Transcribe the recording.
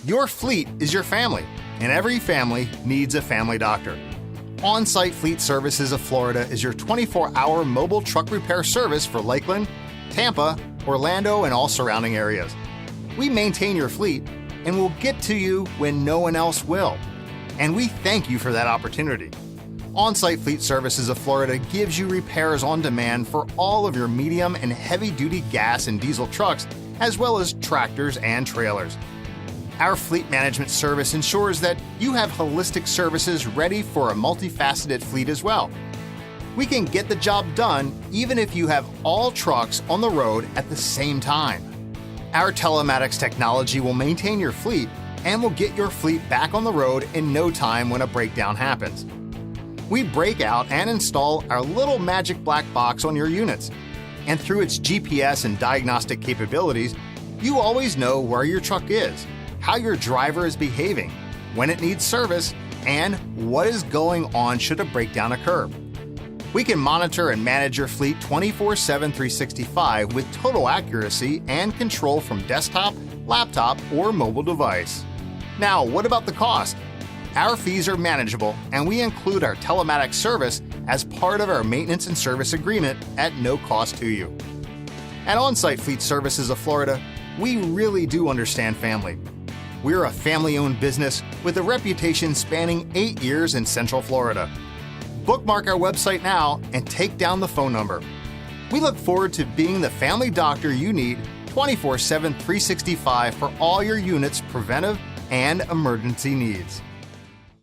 Your fleet is your family, and every family needs a family doctor. OnSite Fleet Services of Florida is your 24-hour mobile truck repair service for Lakeland, Tampa, Orlando, and all surrounding areas. We maintain your fleet and will get to you when no one else will. And we thank you for that opportunity. OnSite Fleet Services of Florida gives you repairs on demand for all of your medium and heavy-duty gas and diesel trucks, as well as tractors and trailers. Our fleet management service ensures that you have holistic services ready for a multifaceted fleet as well. We can get the job done even if you have all trucks on the road at the same time. Our telematics technology will maintain your fleet and will get your fleet back on the road in no time when a breakdown happens. We break out and install our little magic black box on your units, and through its GPS and diagnostic capabilities, you always know where your truck is, how your driver is behaving, when it needs service, and what is going on should a breakdown occur. We can monitor and manage your fleet 24/7, 365 with total accuracy and control from desktop, laptop, or mobile device. Now, what about the cost? Our fees are manageable, and we include our telematics service as part of our maintenance and service agreement at no cost to you. At OnSite Fleet Services of Florida, we really do understand family. We're a family-owned business with a reputation spanning 8 years in Central Florida. Bookmark our website now and take down the phone number. We look forward to being the family doctor you need 24/7, 365 for all your units' preventive and emergency needs.